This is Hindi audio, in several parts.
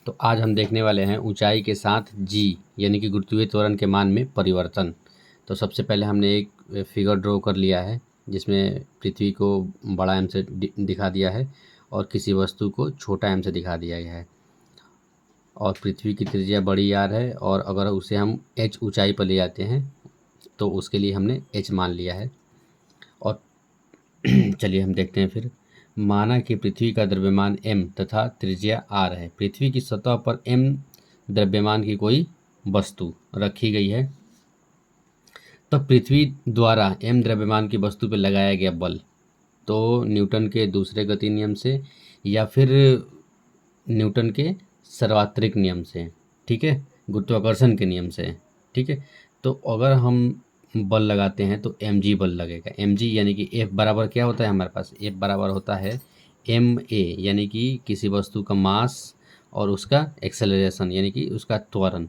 तो आज हम देखने वाले हैं ऊंचाई के साथ जी यानी कि गुरुत्वीय त्वरण के मान में परिवर्तन। तो सबसे पहले हमने एक फिगर ड्रॉ कर लिया है जिसमें पृथ्वी को बड़ा एम से दिखा दिया है और किसी वस्तु को छोटा एम से दिखा दिया गया है। और पृथ्वी की त्रिज्या बड़ी आर है और अगर उसे हम एच ऊंचाई पर ले जाते हैं तो उसके लिए हमने एच मान लिया है। और चलिए हम देखते हैं फिर। माना कि पृथ्वी का द्रव्यमान m तथा त्रिज्या r है। पृथ्वी की सतह पर m द्रव्यमान की कोई वस्तु रखी गई है। तो पृथ्वी द्वारा m द्रव्यमान की वस्तु पर लगाया गया बल तो न्यूटन के दूसरे गति नियम से या फिर न्यूटन के सर्वात्रिक नियम से, ठीक है, गुरुत्वाकर्षण के नियम से, ठीक है। तो अगर हम बल लगाते हैं तो mg बल लगेगा। mg यानी कि F बराबर क्या होता है हमारे पास? F बराबर होता है ma यानी कि किसी वस्तु का मास और उसका एक्सेलरेशन यानी कि उसका त्वरण।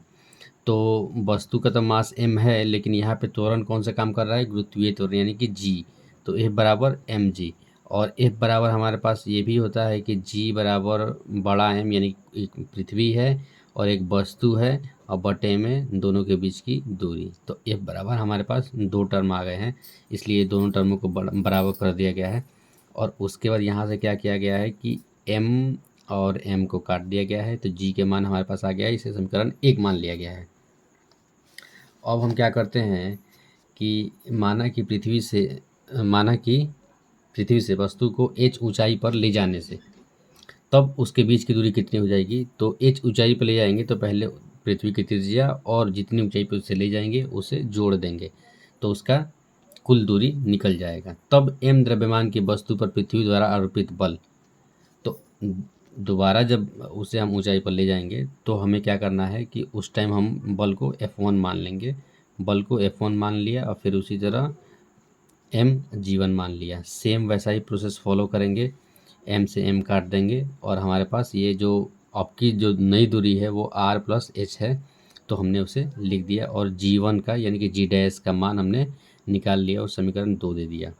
तो वस्तु का तो मास m है लेकिन यहाँ पे त्वरण कौन सा काम कर रहा है? गुरुत्वीय त्वरण यानी कि g। तो F बराबर mg और F बराबर हमारे पास ये भी होता है कि g बराबर बड़ा m यानी एक पृथ्वी है और एक वस्तु है और बटे में दोनों के बीच की दूरी। तो F बराबर हमारे पास दो टर्म आ गए हैं, इसलिए दोनों टर्मों को बराबर कर दिया गया है। और उसके बाद यहाँ से क्या किया गया है कि m और m को काट दिया गया है तो g के मान हमारे पास आ गया है, इसे समीकरण 1 मान लिया गया है। अब हम क्या करते हैं कि माना कि पृथ्वी से वस्तु को h ऊंचाई पर ले जाने से तब उसके बीच की दूरी कितनी हो जाएगी? तो h ऊंचाई पर ले जाएंगे तो पहले पृथ्वी की त्रिज्या और जितनी ऊंचाई पर उसे ले जाएंगे उसे जोड़ देंगे तो उसका कुल दूरी निकल जाएगा। तब m द्रव्यमान की वस्तु पर पृथ्वी द्वारा आरोपित बल। तो दोबारा जब उसे हम ऊंचाई पर ले जाएंगे तो हमें क्या करना है कि उस टाइम हम बल को F1 मान लेंगे। बल को F1 मान लिया और फिर उसी तरह mg1 मान लिया। सेम वैसा ही प्रोसेस फॉलो करेंगे, m से m काट देंगे और हमारे पास ये जो आपकी जो नई दूरी है वो r प्लस h है तो हमने उसे लिख दिया और g1 का यानी कि g डैश का मान हमने निकाल लिया और समीकरण 2 दे दिया।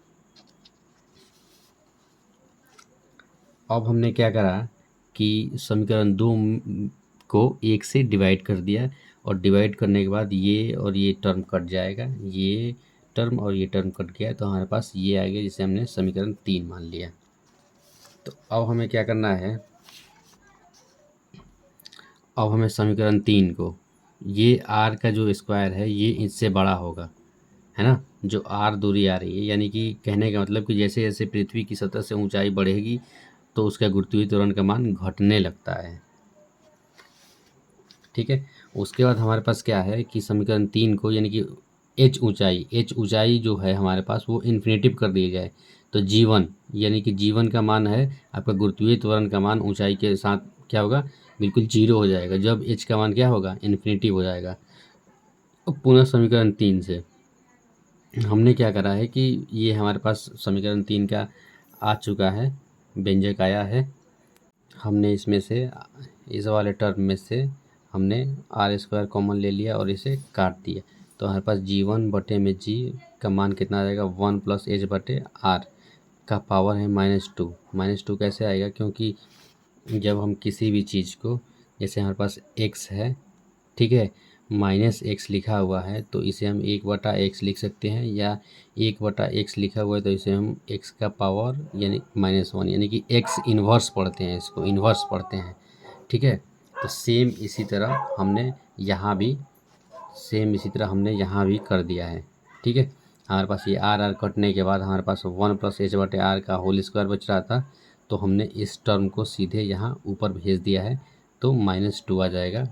अब हमने क्या करा कि समीकरण 2 को 1 से डिवाइड कर दिया और डिवाइड करने के बाद ये और ये टर्म कट जाएगा, ये टर्म और ये टर्म कट गया तो हमारे पास ये आ गया जिसे हमने समीकरण 3 मान लिया। तो अब हमें क्या करना है, अब हमें समीकरण 3 को ये r का जो स्क्वायर है ये इससे बड़ा होगा, है ना, जो r दूरी आ रही है, यानी कि कहने का मतलब कि जैसे जैसे पृथ्वी की सतह से ऊंचाई बढ़ेगी तो उसका गुरुत्वीय त्वरण का मान घटने लगता है, ठीक है। उसके बाद हमारे पास क्या है कि समीकरण 3 को यानी कि h ऊंचाई जो है हमारे पास वो इन्फिनेटिव कर दिया जाए तो g1 यानी कि g1 का मान है आपका गुरुत्वीय त्वरण का मान ऊंचाई के साथ क्या होगा? बिल्कुल जीरो हो जाएगा जब h का मान क्या होगा? इन्फिनेटिव हो जाएगा। अब पुनः समीकरण 3 से हमने क्या करा है कि ये हमारे पास समीकरण 3 का आ चुका है, व्यंजक आया है। हमने इसमें से इस वाले टर्म में से हमने आर स्क्वायर कॉमन ले लिया और इसे काट दिया तो हमारे पास g1 बटे में g का मान कितना आ जाएगा? 1 प्लस h बटे r का पावर है -2। -2 कैसे आएगा? क्योंकि जब हम किसी भी चीज़ को, जैसे हमारे पास x है, ठीक है, -x लिखा हुआ है तो इसे हम 1/x लिख सकते हैं या 1/x लिखा हुआ है तो इसे हम x का पावर यानी -1 यानी कि x इन्वर्स पढ़ते हैं, इसको इन्वर्स पढ़ते हैं, ठीक है। तो सेम इसी तरह हमने यहाँ भी कर दिया है, ठीक है। हमारे पास ये r कटने के बाद हमारे पास 1 प्लस h बटे r का होल स्क्वायर बच रहा था तो हमने इस टर्म को सीधे यहाँ ऊपर भेज दिया है तो -2 आ जाएगा।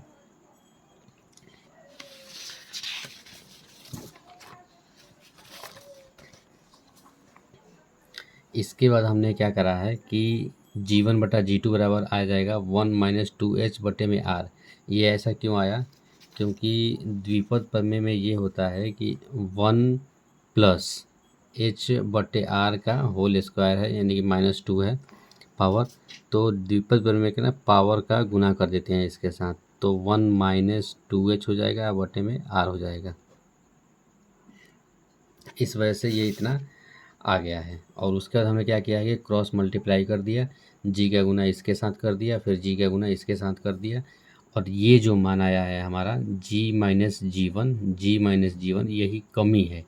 इसके बाद हमने क्या करा है कि g1 बटा g2 बराबर आ जाएगा 1 माइनस 2h बटे में r। ये ऐसा क्यों आया? क्योंकि द्विपद प्रमेय में ये होता है कि 1 प्लस h बटे r का होल स्क्वायर है यानी कि -2 है पावर, तो द्विपद प्रमेय के ना पावर का गुना कर देते हैं इसके साथ तो 1 माइनस 2h हो जाएगा बटे में r हो जाएगा। इस वजह से ये इतना आ गया है। और उसके बाद हमने क्या किया है कि क्रॉस मल्टीप्लाई कर दिया, जी का गुना इसके साथ कर दिया, फिर जी का गुना इसके साथ कर दिया, और ये जो मान आया है हमारा जी माइनस जी वन यही कमी है।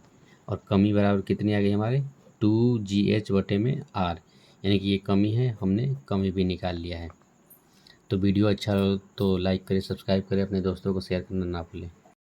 और कमी बराबर कितनी आ गई हमारे 2GH/r, यानी कि ये कमी है, हमने कमी भी निकाल लिया है। तो वीडियो अच्छा हो तो लाइक करें, सब्सक्राइब करें, अपने दोस्तों को शेयर करना ना भूलें।